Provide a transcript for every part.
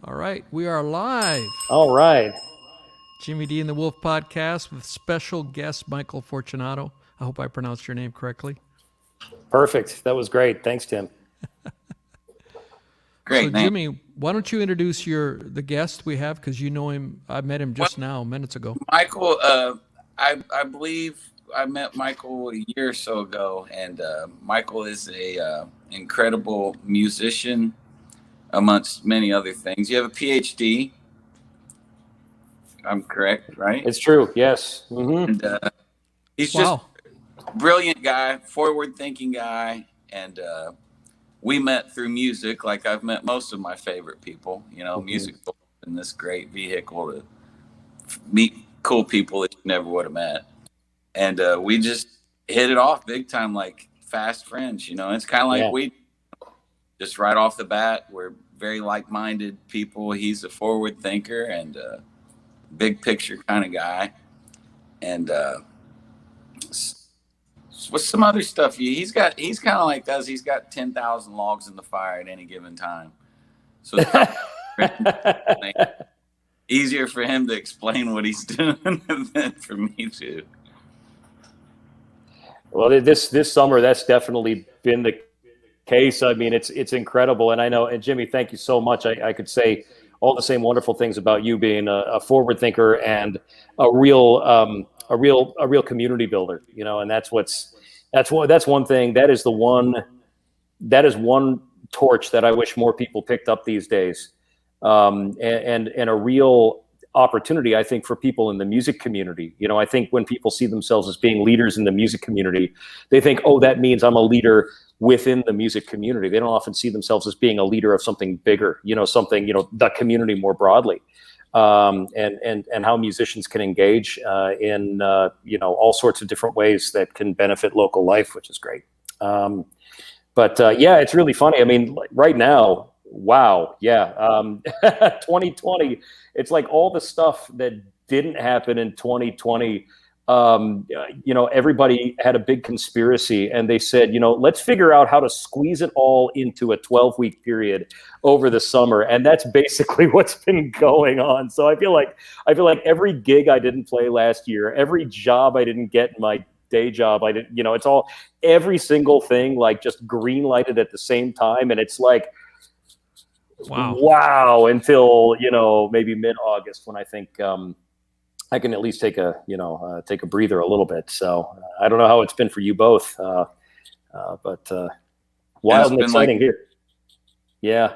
All right, we are live. All right. Jimmy D and the Wolf podcast with special guest Michael Fortunato. I hope I pronounced your name correctly. Perfect. That was great. Thanks, Tim. So, Great name. Jimmy, why don't you introduce the guest we have, because you know him. I met him just now, minutes ago. Michael, I believe I met Michael a year or so ago, and Michael is a incredible musician, amongst many other things. You have a PhD. I'm correct, right? It's true. Yes. And he's just a brilliant guy, forward-thinking guy, and we met through music, like I've met most of my favorite people. You know, music's been this great vehicle to meet cool people that you never would have met. And we just hit it off big time, like fast friends. You know, it's kind of like we just right off the bat, we're very like-minded people. He's a forward thinker and big picture kind of guy. And what's some other stuff? He's kind of like us. He's got 10,000 logs in the fire at any given time. So it's easier for him to explain what he's doing than for me to. Well, this summer, that's definitely been the case. I mean, it's incredible. And I know, and Jimmy, thank you so much. I could say all the same wonderful things about you being a forward thinker and a real community builder, you know, and that's one thing. That is one torch that I wish more people picked up these days. And a real opportunity, I think, for people in the music community. You know, I think when people see themselves as being leaders in the music community, they think, oh, that means I'm a leader within the music community. They don't often see themselves as being a leader of something bigger, you know, the community more broadly. And how musicians can engage in all sorts of different ways that can benefit local life, which is great. But it's really funny. I mean, right now, wow, 2020. It's like all the stuff that didn't happen in 2020. Everybody had a big conspiracy, and they said, let's figure out how to squeeze it all into a 12-week period over the summer, and that's basically what's been going on. So I feel like every gig I didn't play last year, every job I didn't get in my day job, I didn't, it's all every single thing like just green lighted at the same time, and it's like. Wow! Until maybe mid-August, when I think I can at least take a breather a little bit. So I don't know how it's been for you both, but wild and exciting here. Yeah.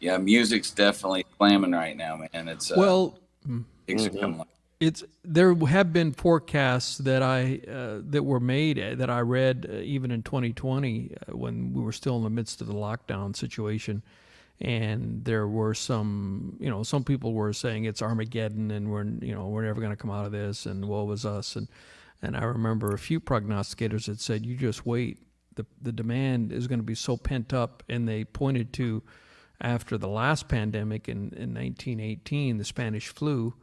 Yeah, music's definitely slamming right now, man. It's there have been forecasts that were made that I read even in 2020 when we were still in the midst of the lockdown situation, and there were some people were saying it's Armageddon and we're never going to come out of this and woe is us, and I remember a few prognosticators that said you just wait, the demand is going to be so pent up, and they pointed to after the last pandemic in 1918, the Spanish flu.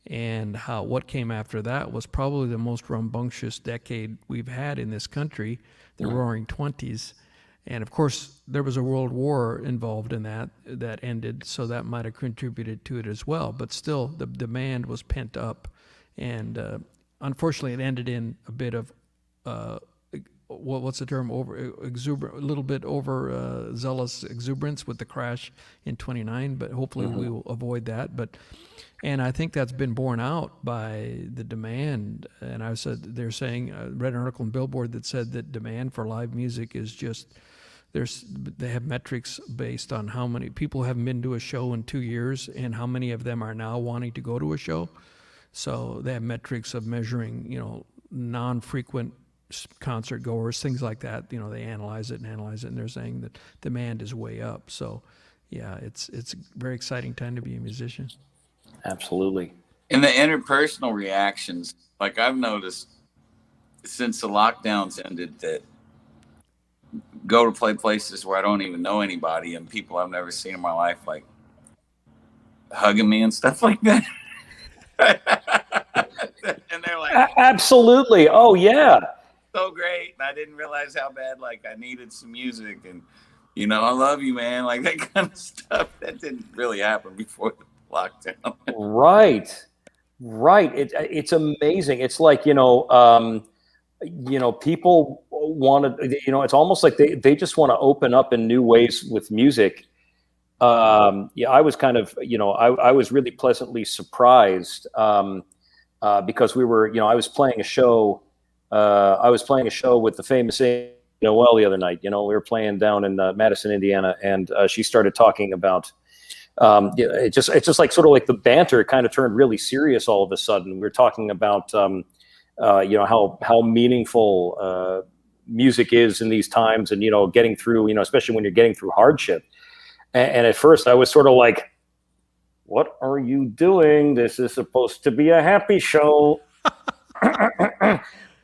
And what came after that was probably the most rambunctious decade we've had in this country, the Roaring '20s. And of course, there was a world war involved in that ended, so that might have contributed to it as well. But still, the demand was pent up, and unfortunately, it ended in a bit of what's the term, a little bit over zealous exuberance with the crash in '29. But hopefully, we will avoid that. And I think that's been borne out by the demand. And I read an article in Billboard that said that demand for live music is just, they have metrics based on how many people haven't been to a show in 2 years and how many of them are now wanting to go to a show. So they have metrics of measuring, non-frequent concert goers, things like that. They analyze it, and they're saying that demand is way up. So yeah, it's a very exciting time to be a musician. Absolutely. And the interpersonal reactions, like I've noticed since the lockdowns ended, that go to play places where I don't even know anybody and people I've never seen in my life, like hugging me and stuff like that. And they're like, absolutely. Oh yeah. So great. And I didn't realize how bad, like I needed some music. And I love you, man. Like that kind of stuff. That didn't really happen before the lockdown. Right. It's amazing. It's like, people want to, it's almost like they just want to open up in new ways with music. Yeah, I was kind of, I was really pleasantly surprised because we were, I was playing a show. I was playing a show with the famous Noel the other night. We were playing down in Madison, Indiana, and she started talking about. It's just like sort of like the banter kind of turned really serious all of a sudden. We were talking about how meaningful music is in these times, and getting through, especially when you're getting through hardship. And at first I was sort of like, what are you doing? This is supposed to be a happy show.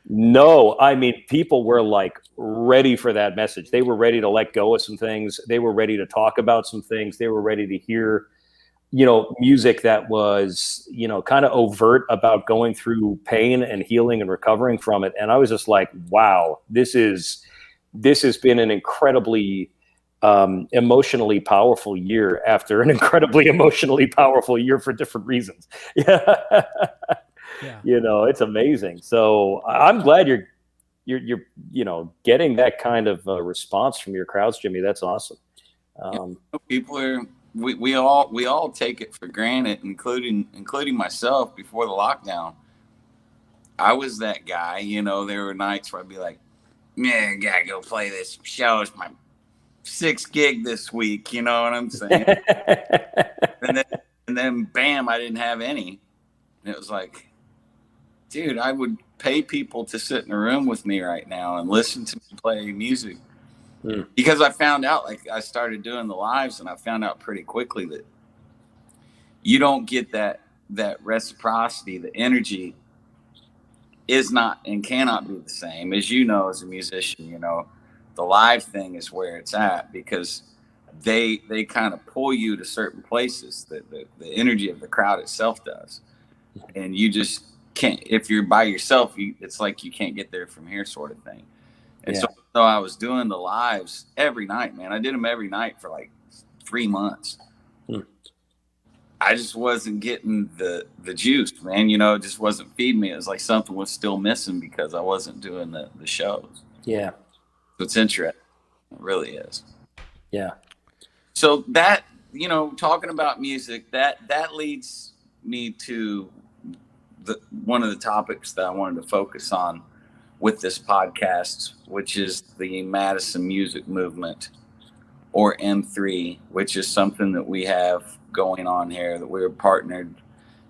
No, I mean, people were like ready for that message. They were ready to let go of some things. They were ready to talk about some things. They were ready to hear, music that was, kind of overt about going through pain and healing and recovering from it. And I was just like, wow, this has been an incredibly emotionally powerful year after an incredibly emotionally powerful year for different reasons. Yeah. Yeah. It's amazing. So I'm glad you're getting that kind of response from your crowds, Jimmy. That's awesome. People are, we all take it for granted, including myself before the lockdown. I was that guy, there were nights where I'd be like, man, I gotta go play this show. It's my 6th gig this week. You know what I'm saying? and then bam, I didn't have any. And it was like, dude, I would pay people to sit in a room with me right now and listen to me play music. Because I found out, like, I started doing the lives, and I found out pretty quickly that you don't get that reciprocity. The energy is not and cannot be the same. As as a musician, the live thing is where it's at, because they kind of pull you to certain places that the energy of the crowd itself does. And you just can't, if you're by yourself, it's like you can't get there from here, sort of thing. And so I was doing the lives every night, man. I did them every night for like 3 months. I just wasn't getting the juice, man. It just wasn't feeding me. It was like something was still missing because I wasn't doing the shows. Yeah. So it's interesting. It really is. Yeah. So that, talking about music, that leads me to one of the topics that I wanted to focus on with this podcast, which is the Madison Music Movement, or M3, which is something that we have going on here, that we're partnered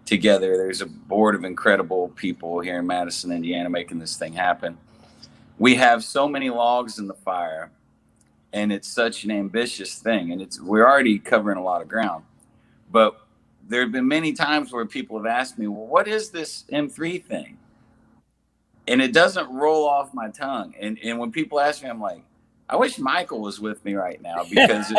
together. There's a board of incredible people here in Madison, Indiana, making this thing happen. We have so many logs in the fire, and it's such an ambitious thing, and we're already covering a lot of ground. But there have been many times where people have asked me, well, what is this M3 thing? And it doesn't roll off my tongue. And when people ask me, I'm like, I wish Michael was with me right now, because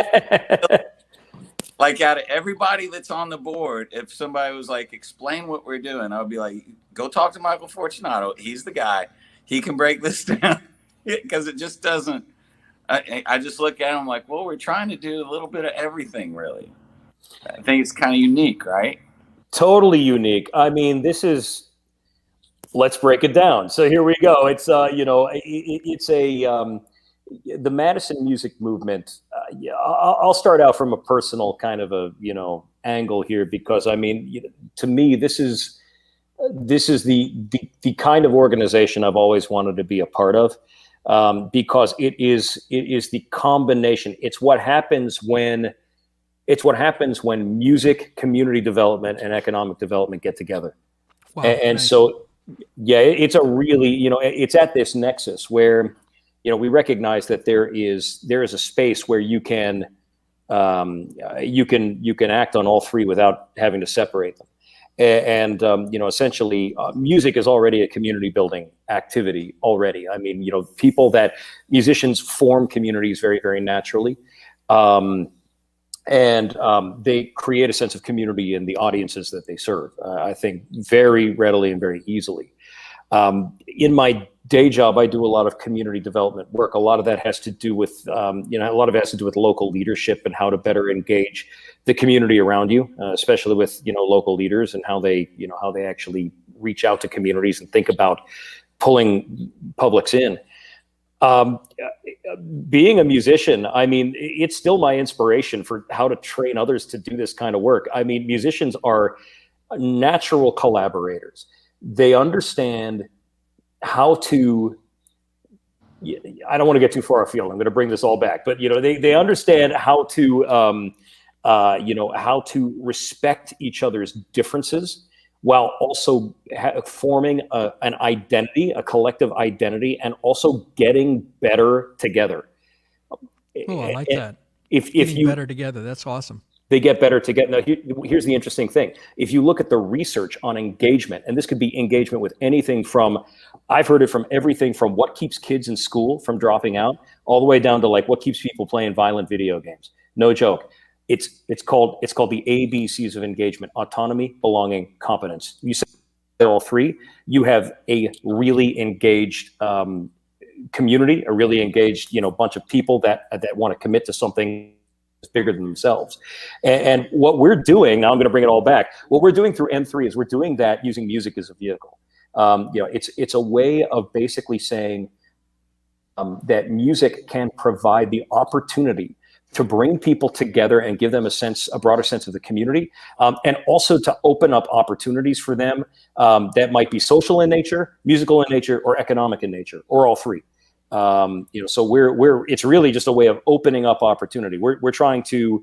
like, out of everybody that's on the board, if somebody was like, explain what we're doing, I would be like, go talk to Michael Fortunato. He's the guy. He can break this down, because it just doesn't. I just look at him like, well, we're trying to do a little bit of everything, really. I think it's kind of unique, right? Totally unique. I mean, let's break it down. So here we go. It's, it's the Madison Music Movement. I'll start out from a personal kind of a, angle here, because I mean, to me, this is the kind of organization I've always wanted to be a part of, because it is the combination. It's what happens when music, community development, and economic development get together. Wow, and nice. So, yeah, it's a really, it's at this nexus where, we recognize that there is a space where you can act on all three without having to separate them. And essentially, music is already a community building activity already. I mean, musicians form communities very, very naturally. And they create a sense of community in the audiences that they serve, I think, very readily and very easily. In my day job, I do a lot of community development work. A lot of that has to do with, a lot of it has to do with local leadership and how to better engage the community around you, especially with, local leaders and how they actually reach out to communities and think about pulling publics in. Being a musician, I mean, it's still my inspiration for how to train others to do this kind of work. I mean, musicians are natural collaborators. They understand how to, I don't want to get too far afield. I'm going to bring this all back, but they understand how to, how to respect each other's differences while also forming an identity, a collective identity, and also getting better together. Oh, I like that. If you better together, that's awesome. They get better together. Now, here's the interesting thing. If you look at the research on engagement, and this could be engagement with anything from, I've heard it from everything from what keeps kids in school from dropping out, all the way down to like what keeps people playing violent video games. No joke. It's called the ABCs of engagement: autonomy, belonging, competence. You say all three, you have a really engaged community, a really engaged bunch of people that want to commit to something bigger than themselves. And what we're doing now, I'm going to bring it all back. What we're doing through M3 is we're doing that using music as a vehicle. It's a way of basically saying that music can provide the opportunity to bring people together and give them a broader sense of the community, and also to open up opportunities for them that might be social in nature, musical in nature, or economic in nature, or all three. So it's really just a way of opening up opportunity. We're trying to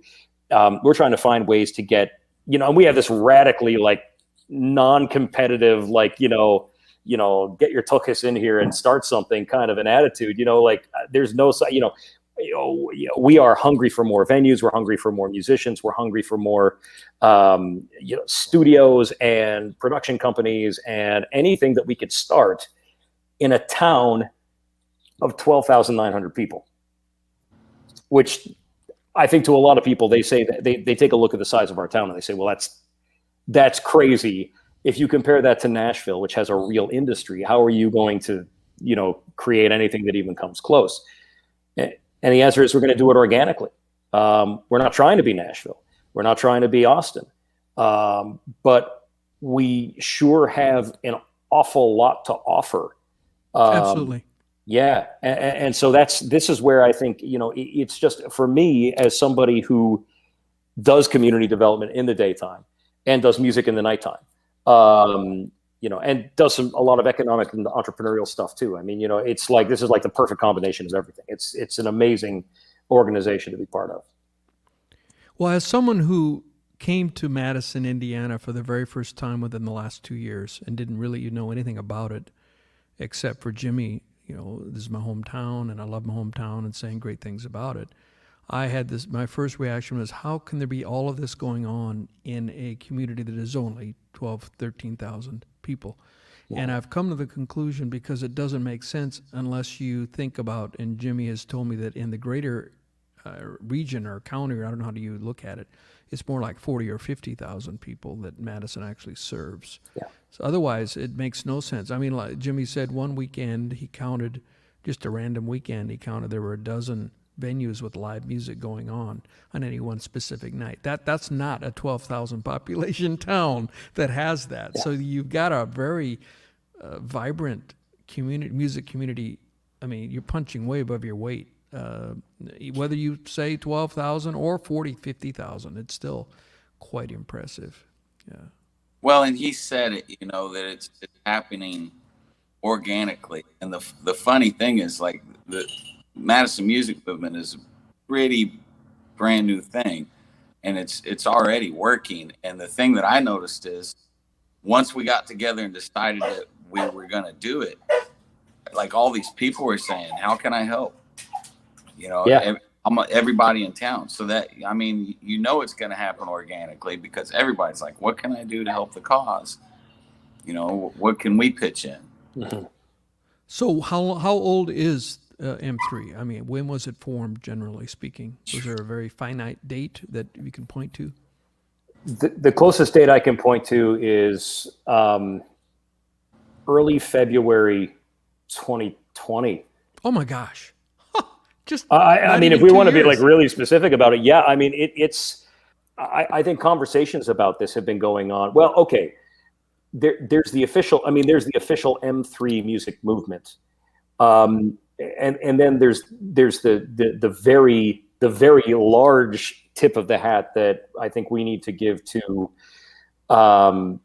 find ways to get, and we have this radically like non-competitive, like, get your tuchus in here and start something kind of an attitude, there's no, we are hungry for more venues. We're hungry for more musicians. We're hungry for more, studios and production companies and anything that we could start in a town of 12,900 people, which I think to a lot of people, they say that they take a look at the size of our town and they say, well, that's crazy. If you compare that to Nashville, which has a real industry, how are you going to, create anything that even comes close? And the answer is we're going to do it organically. We're not trying to be Nashville. We're not trying to be Austin. But we sure have an awful lot to offer. Absolutely. Yeah. And so this is where I think, it's just for me as somebody who does community development in the daytime and does music in the nighttime, and does a lot of economic and entrepreneurial stuff too. I mean, it's like, this is like the perfect combination of everything. It's an amazing organization to be part of. Well, as someone who came to Madison, Indiana for the very first time within the last 2 years and didn't really know anything about it, except for Jimmy, this is my hometown and I love my hometown and saying great things about it. I had my first reaction was, how can there be all of this going on in a community that is only 12, 13,000 people? Yeah. And I've come to the conclusion, because it doesn't make sense unless you think about, and Jimmy has told me that in the greater region or county, or I don't know how you look at it, it's more like 40 or 50,000 people that Madison actually serves. Yeah. So otherwise, it makes no sense. I mean, like Jimmy said, one weekend he counted, just a random weekend, he counted there were a dozen venues with live music going on any one specific night. That's not a 12,000 population town that has that. Yeah. So you've got a very vibrant music community. I mean, you're punching way above your weight. Whether you say 12,000 or 40, 50,000, it's still quite impressive. Yeah. Well, and he said it, that it's happening organically. And the funny thing is, like, the Madison Music Movement is a pretty brand new thing, and it's already working. And the thing that I noticed is, once we got together and decided that we were going to do it, like, all these people were saying, how can I help? Yeah. Everybody in town. So that, I mean, it's going to happen organically, because everybody's like, what can I do to help the cause? What can we pitch in? Mm-hmm. So how old is M3? I mean, when was it formed, generally speaking? Was there a very finite date that you can point to? The closest date I can point to is early February 2020. Oh my gosh. Just I mean, if we want to be like really specific about it, yeah, I mean, I think conversations about this have been going on. Well, okay, there's the official M3 music movement, and then there's the very large tip of the hat that I think we need to give to, the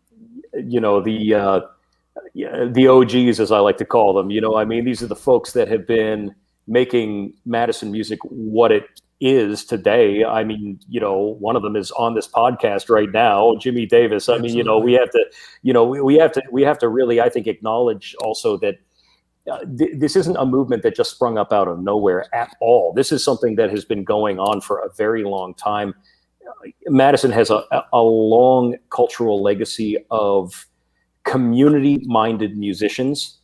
OGs, as I like to call them. I mean, these are the folks that have been making Madison music what it is today. I mean, one of them is on this podcast right now, Jimmy Davis. I mean, we have to really, I think, acknowledge also that this isn't a movement that just sprung up out of nowhere at all. This is something that has been going on for a very long time. Madison has a long cultural legacy of community-minded musicians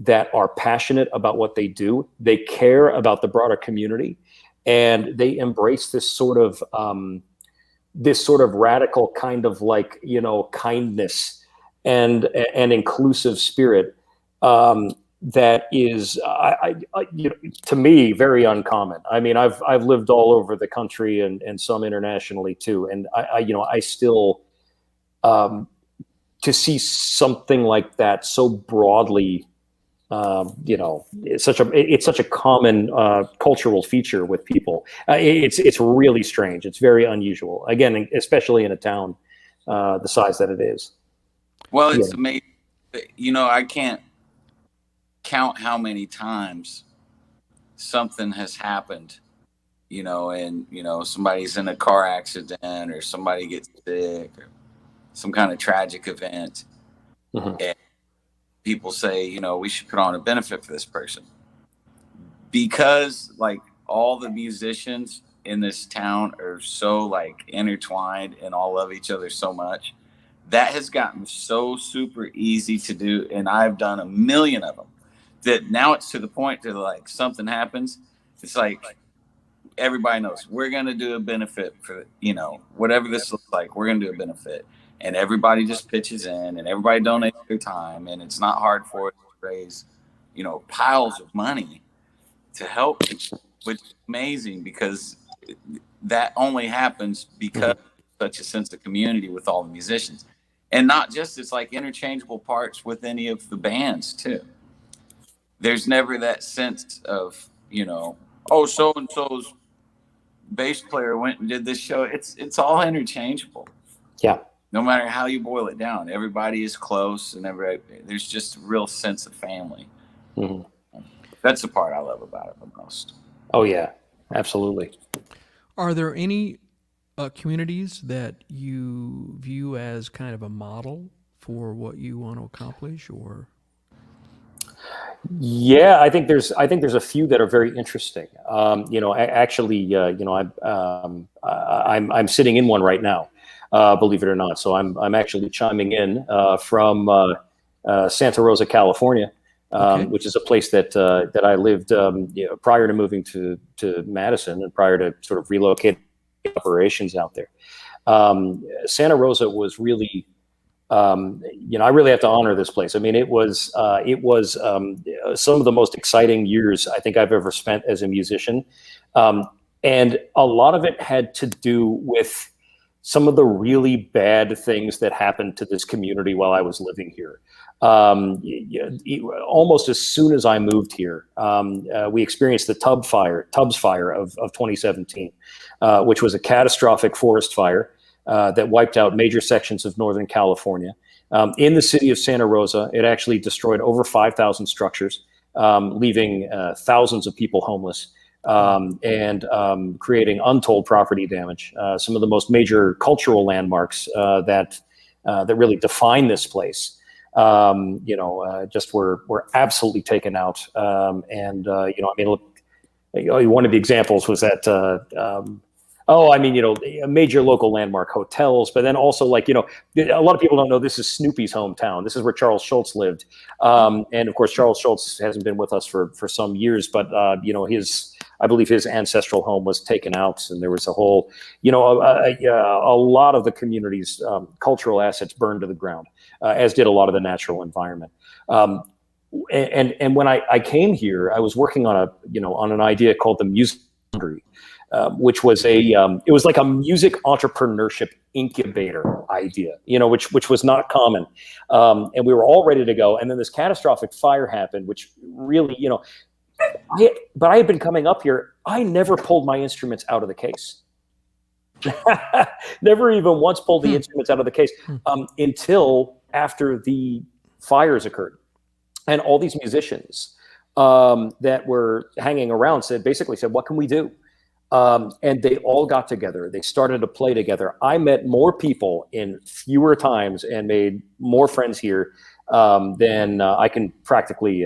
that are passionate about what they do. They care about the broader community, and they embrace this sort of radical kind of like, kindness and inclusive spirit that is, to me, very uncommon. I mean, I've lived all over the country and some internationally too, and I still to see something like that so broadly. It's such a common cultural feature with people. It's really strange. It's very unusual. Again, especially in a town the size that it is. Well, it's amazing. I can't count how many times something has happened. And somebody's in a car accident, or somebody gets sick, or some kind of tragic event, and people say, we should put on a benefit for this person, because like all the musicians in this town are so like intertwined and all love each other so much. That has gotten so super easy to do. And I've done a million of them that now it's to the point that like something happens. It's like, everybody knows we're going to do a benefit for, whatever this looks like, we're going to do a benefit. And everybody just pitches in, and everybody donates their time, and it's not hard for us to raise, piles of money to help people, which is amazing, because that only happens because of such a sense of community with all the musicians. And not just, it's like interchangeable parts with any of the bands too. There's never that sense of, so-and-so's bass player went and did this show. It's all interchangeable. Yeah. No matter how you boil it down, everybody is close, and there's just a real sense of family. Mm-hmm. That's the part I love about it the most. Oh yeah, absolutely. Are there any communities that you view as kind of a model for what you want to accomplish, or? Yeah, I think there's a few that are very interesting. I'm sitting in one right now. Believe it or not. So I'm actually chiming in from Santa Rosa, California, which is a place that I lived prior to moving to Madison, and prior to sort of relocating operations out there. Santa Rosa was really, I really have to honor this place. I mean, it was some of the most exciting years I think I've ever spent as a musician, and a lot of it had to do with some of the really bad things that happened to this community while I was living here. Almost as soon as I moved here, we experienced the Tubbs Fire of 2017, which was a catastrophic forest fire that wiped out major sections of Northern California. In the city of Santa Rosa, it actually destroyed over 5,000 structures, leaving thousands of people homeless. And creating untold property damage. Some of the most major cultural landmarks that really define this place, just were absolutely taken out. One of the examples was that. A major local landmark hotels, but then also a lot of people don't know this is Snoopy's hometown. This is where Charles Schultz lived. And of course, Charles Schultz hasn't been with us for some years, but I believe his ancestral home was taken out, and there was a whole, a lot of the community's cultural assets burned to the ground, as did a lot of the natural environment. And when I came here, I was working on on an idea called the Music Foundry, which was it was like a music entrepreneurship incubator idea, which was not common. And we were all ready to go. And then this catastrophic fire happened, which really, but I had been coming up here. I never pulled my instruments out of the case. Never even once pulled the instruments out of the case until after the fires occurred. And all these musicians that were hanging around basically said, what can we do? And they all got together. They started to play together. I met more people in fewer times and made more friends here than I can practically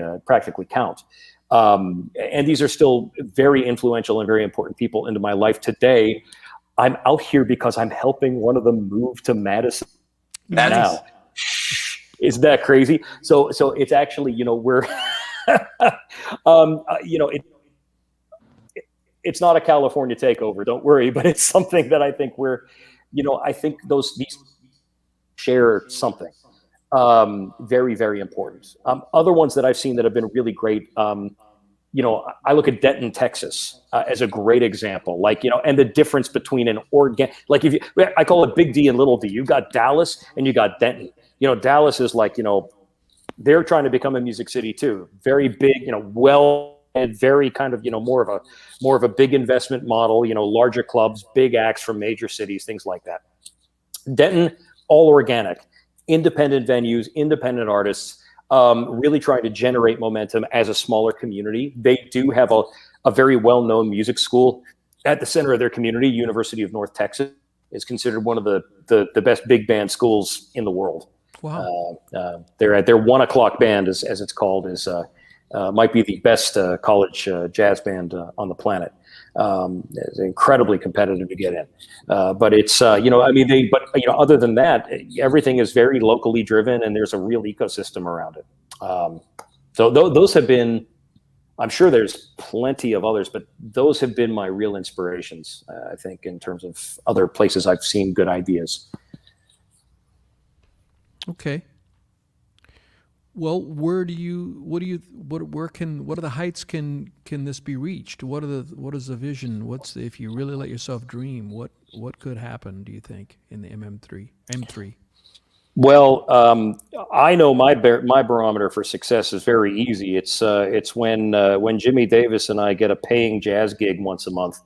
count. And these are still very influential and very important people into my life today. I'm out here because I'm helping one of them move to Madison now. Isn't that crazy? So it's actually, we're, it's not a California takeover, don't worry, but it's something that I think I think these share something very, very important. Other ones that I've seen that have been really great, I look at Denton, Texas, as a great example, and the difference between I call it big D and little d. You got Dallas and you got Denton. Dallas is they're trying to become a music city too. Very big, and very kind of, more of a big investment model, larger clubs, big acts from major cities, things like that. Denton, all organic, independent venues, independent artists, really trying to generate momentum as a smaller community. They do have a very well-known music school at the center of their community. University of North Texas is considered one of the best big band schools in the world. Wow. Their 1 o'clock band, as it's called, might be the best college jazz band on the planet. It's incredibly competitive to get in. But it's, other than that, everything is very locally driven and there's a real ecosystem around it. So those have been, I'm sure there's plenty of others, but those have been my real inspirations, I think, in terms of other places I've seen good ideas. Okay. Well, where are the heights can this be reached? What is the vision? If you really let yourself dream, what could happen, do you think, in the M3? Well, I know my barometer for success is very easy. It's when Jimmy Davis and I get a paying jazz gig once a month.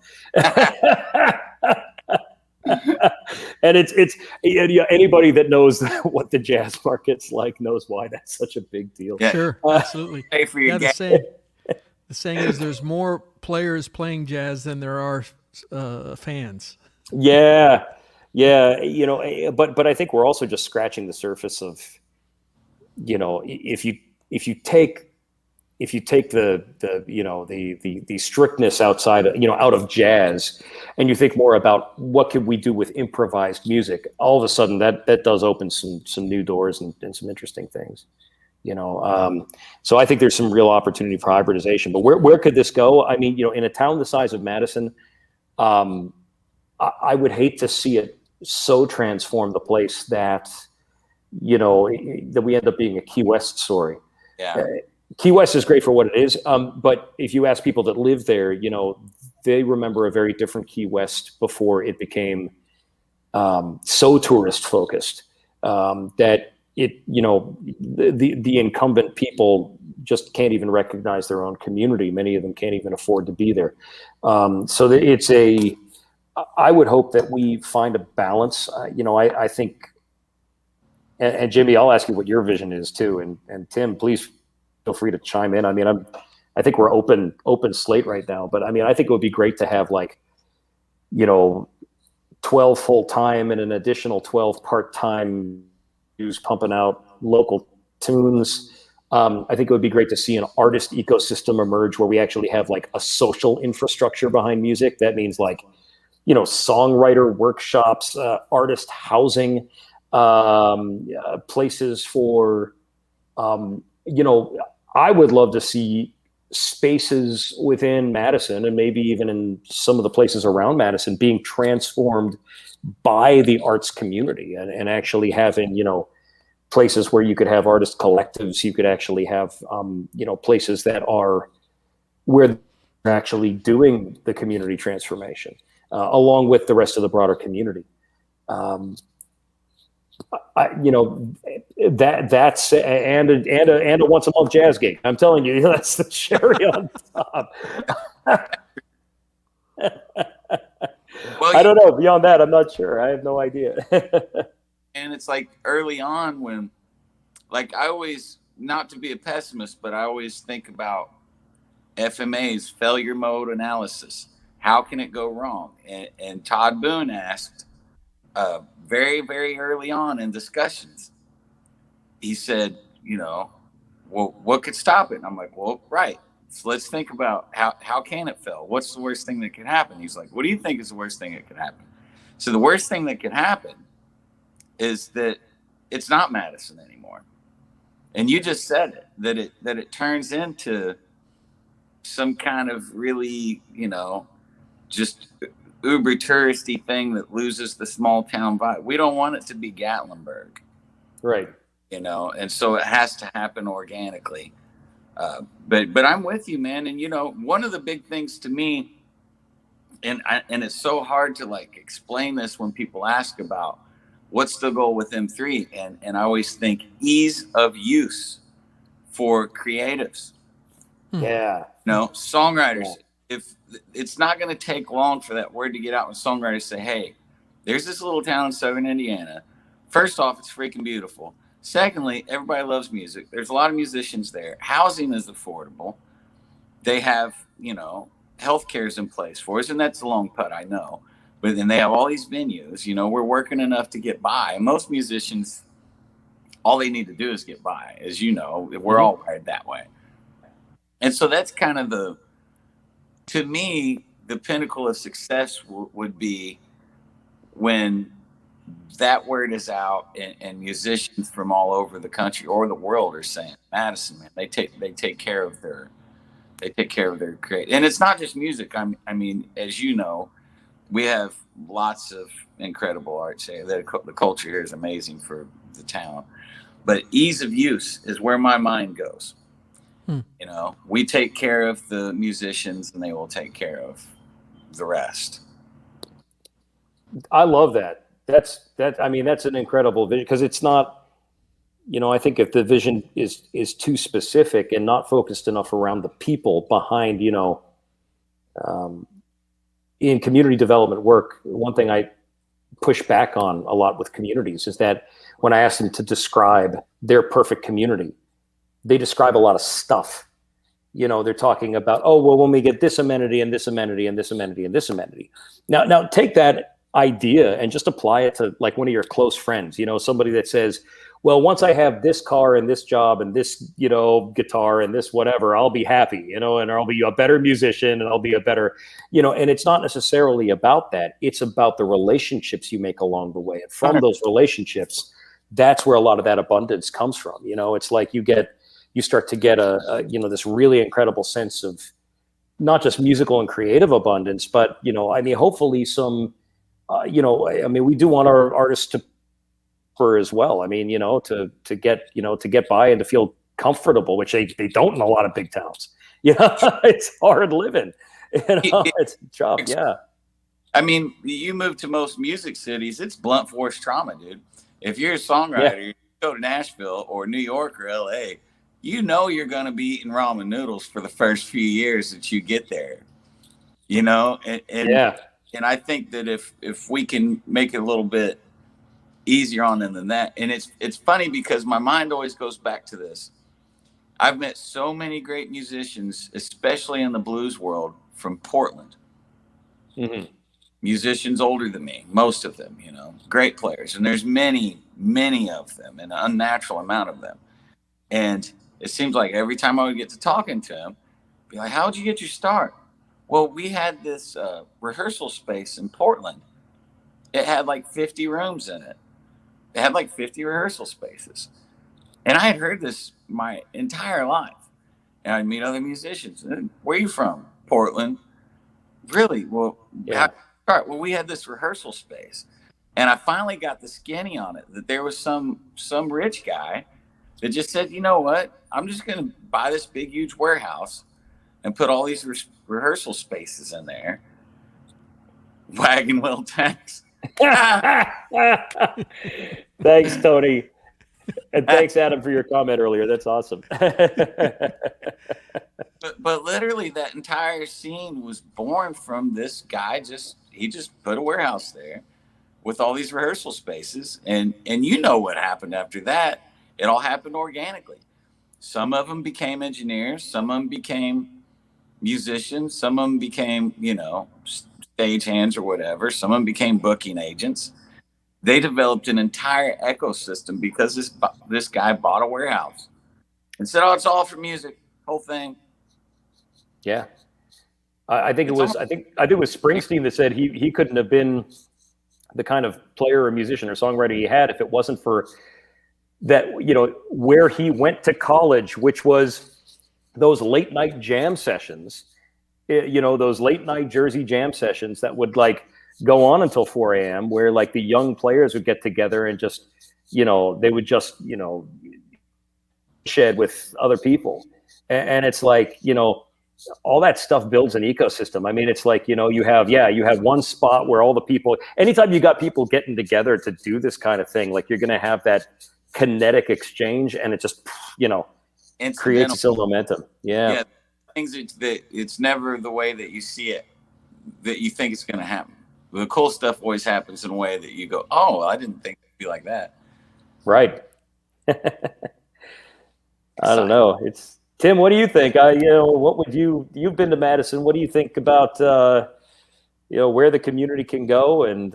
And it's anybody that knows what the jazz market's like knows why that's such a big deal. Yeah. Sure, absolutely. Pay for your the saying is there's more players playing jazz than there are fans. Yeah, but I think we're also just scratching the surface of, if you take the strictness outside, out of jazz, and you think more about what could we do with improvised music, all of a sudden that does open some new doors and some interesting things, so I think there's some real opportunity for hybridization. But where could this go? I mean, in a town the size of Madison, I would hate to see it so transform the place that that we end up being a Key West story. Yeah. Key West is great for what it is, but if you ask people that live there, they remember a very different Key West before it became so tourist focused that the incumbent people just can't even recognize their own community. Many of them can't even afford to be there. So I would hope that we find a balance. I think, and Jimmy, I'll ask you what your vision is too, and Tim, please feel free to chime in. I mean, I think we're open slate right now, but I mean, I think it would be great to have 12 full-time and an additional 12 part-time who's pumping out local tunes. I think it would be great to see an artist ecosystem emerge where we actually have a social infrastructure behind music. That means songwriter workshops, artist housing, places for, I would love to see spaces within Madison, and maybe even in some of the places around Madison, being transformed by the arts community, and actually having, places where you could have artist collectives, you could actually have, places that are where they're actually doing the community transformation, along with the rest of the broader community. That's and a once a month jazz gig. I'm telling you, that's the cherry on top. Well, I don't know. Beyond that, I'm not sure. I have no idea. And it's like early on when, like, I always, not to be a pessimist, but I always think about FMA's failure mode analysis. How can it go wrong? And Todd Boone asked, very, very early on in discussions, he said, well, what could stop it? And I'm like, well, right. So let's think about how can it fail? What's the worst thing that could happen? He's like, what do you think is the worst thing that could happen? So the worst thing that could happen is that it's not Madison anymore. And you just said it, that it turns into some kind of really, just uber touristy thing that loses the small town vibe. We don't want it to be Gatlinburg. Right. And so it has to happen organically. But I'm with you, man. And, one of the big things to me, and it's so hard to like explain this when people ask about what's the goal with M3. And I always think ease of use for creatives. Yeah. Songwriters, if it's not going to take long for that word to get out when songwriters say, hey, there's this little town in southern Indiana. First off, it's freaking beautiful. Secondly, everybody loves music. There's a lot of musicians there. Housing is affordable. They have, healthcare is in place for us, and that's a long putt, I know. But then they have all these venues. We're working enough to get by. And most musicians, all they need to do is get by. As you know, we're all wired that way. And so that's kind of to me, the pinnacle of success would be when that word is out and musicians from all over the country or the world are saying, Madison, man, they take care of their create. And it's not just music. I mean, as you know, we have lots of incredible arts here. The culture here is amazing for the town, but ease of use is where my mind goes. We take care of the musicians and they will take care of the rest. I love that. That's an incredible vision, because it's not, I think if the vision is too specific and not focused enough around the people behind, in community development work, one thing I push back on a lot with communities is that when I ask them to describe their perfect community, they describe a lot of stuff. They're talking about, oh, well, when we get this amenity and this amenity and this amenity and this amenity. Now take that idea and just apply it to like one of your close friends, somebody that says, well, once I have this car and this job and this, guitar and this whatever, I'll be happy, and I'll be a better musician and I'll be a better, and it's not necessarily about that. It's about the relationships you make along the way. And from those relationships, that's where a lot of that abundance comes from. It's like you start to get this really incredible sense of not just musical and creative abundance, but, hopefully some, we do want our artists to prosper as well. To get by and to feel comfortable, which they don't in a lot of big towns. It's hard living. It's tough. Yeah. You move to most music cities, it's blunt force trauma, dude. If you're a songwriter, you go to Nashville or New York or LA, you're going to be eating ramen noodles for the first few years that you get there, and I think that if we can make it a little bit easier on them than that. And it's funny because my mind always goes back to this. I've met so many great musicians, especially in the blues world, from Portland. Mm-hmm. Musicians older than me, most of them, great players. And there's many, many of them, an unnatural amount of them. And it seems like every time I would get to talking to him, be like, how'd you get your start? Well, we had this rehearsal space in Portland. It had like 50 rooms in it. It had like 50 rehearsal spaces. And I had heard this my entire life. and I'd meet other musicians. Where are you from? Portland. Really? Well, Yeah. all right. Well, we had this rehearsal space, and I finally got the skinny on it that there was some rich guy that just said, you know what? I'm just going to buy this big, huge warehouse and put all these rehearsal spaces in there. Wagon wheel tax. Thanks, Tony. And thanks, Adam, for your comment earlier. That's awesome. But literally that entire scene was born from this guy. He just put a warehouse there with all these rehearsal spaces. And you know what happened after that. It all happened organically. Some of them became engineers. Some of them became musicians. Some of them became, stage hands or whatever. Some of them became booking agents. They developed an entire ecosystem because this guy bought a warehouse and said, "Oh, it's all for music, whole thing." Yeah, I think it was Springsteen that said he couldn't have been the kind of player or musician or songwriter he had if it wasn't for that. Where he went to college, which was those late night jam sessions. Those late night Jersey jam sessions that would go on until 4 a.m. where the young players would get together and just, they would just, shed with other people. And it's all that stuff builds an ecosystem. I mean, it's you have one spot where all the people, anytime you got people getting together to do this kind of thing, you're going to have that kinetic exchange and it just, creates its own momentum. Yeah. Things that it's never the way that you see it, that you think it's going to happen. The cool stuff always happens in a way that you go, "Oh, I didn't think it'd be like that." Right. I don't know. It's Tim. What do you think? What would you've been to Madison? What do you think about where the community can go and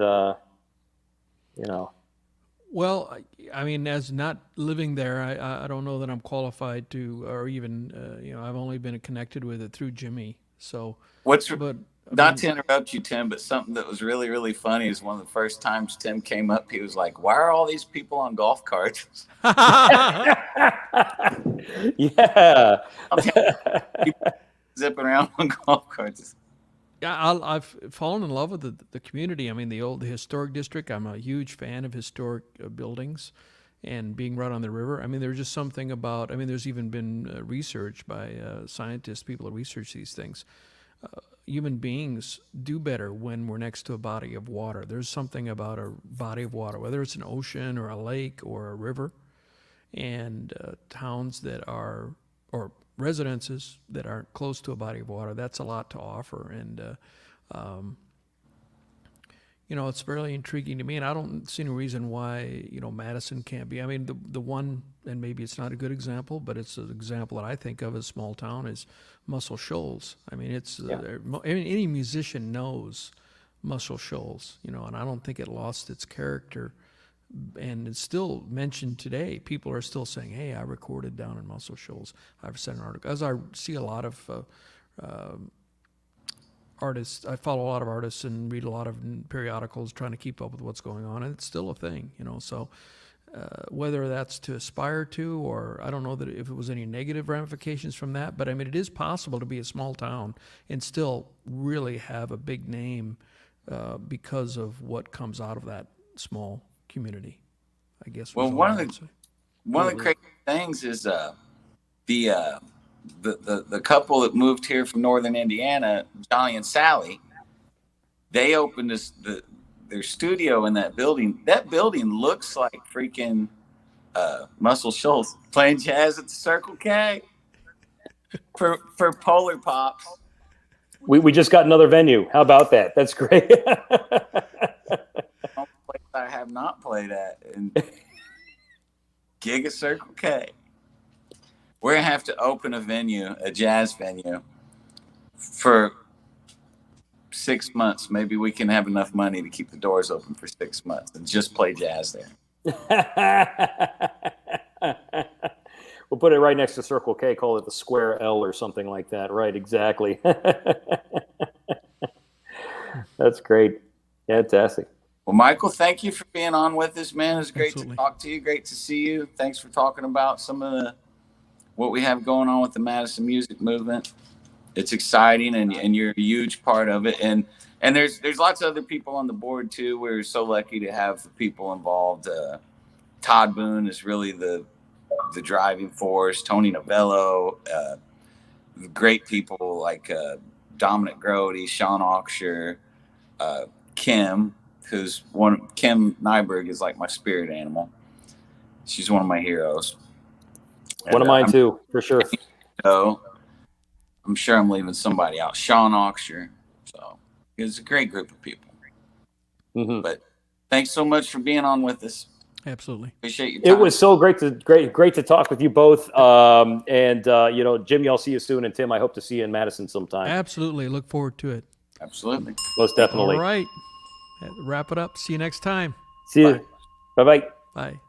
Well, I mean, as not living there, I don't know that I'm qualified to, or even I've only been connected with it through Jimmy. So not to interrupt you, Tim, but something that was really, really funny is one of the first times Tim came up, he was like, "Why are all these people on golf carts?" Yeah. Zipping around on golf carts. Yeah, I've fallen in love with the community. I mean, the historic district. I'm a huge fan of historic buildings and being right on the river. I mean, there's just something about, there's even been research by scientists, people that research these things. Human beings do better when we're next to a body of water. There's something about a body of water, whether it's an ocean or a lake or a river, and towns that are, or residences that are close to a body of water, that's a lot to offer. And, it's fairly intriguing to me, and I don't see any reason why, Madison can't be. I mean, the one, and maybe it's not a good example, but it's an example that I think of as small town is Muscle Shoals. I mean, it's any musician knows Muscle Shoals, and I don't think it lost its character, and it's still mentioned today. People are still saying, "Hey, I recorded down in Muscle Shoals." I've sent an article, as I see a lot of artists. I follow a lot of artists and read a lot of periodicals trying to keep up with what's going on, and it's still a thing, so whether that's to aspire to, or I don't know that if it was any negative ramifications from that, but I mean, it is possible to be a small town and still really have a big name because of what comes out of that small community, I guess. Well, one of the crazy things is the couple that moved here from northern Indiana, Johnny and Sally, they opened their studio in that building. That building looks like freaking Muscle Shoals, playing jazz at the Circle K for Polar Pops. We just got another venue. How about that? That's great. I have not played at in gig at Circle K. We're gonna have to open a jazz venue, for 6 months. Maybe we can have enough money to keep the doors open for 6 months and just play jazz there. We'll put it right next to Circle K, call it the Square L or something like that. Right, exactly. That's great. Fantastic. Well, Michael, thank you for being on with us, man. It's great Absolutely. to talk to you. Great to see you. Thanks for talking about some of what we have going on with the Madison Music Movement. It's exciting, and you're a huge part of it. And there's lots of other people on the board too. We're so lucky to have the people involved. Todd Boone is really the driving force. Tony Novello, great people like Dominic Grody, Sean Auksher, Kim, Kim Nyberg is like my spirit animal. She's one of my heroes. One of mine too, for sure. So I'm sure I'm leaving somebody out. Sean Auksher. So it's a great group of people. Mm-hmm. But thanks so much for being on with us. Absolutely. Appreciate your time. It was so great to talk with you both. Jimmy, I'll see you soon. And Tim, I hope to see you in Madison sometime. Absolutely. Look forward to it. Absolutely. Most definitely. All right. Wrap it up. See you next time. See you. Bye-bye. Bye.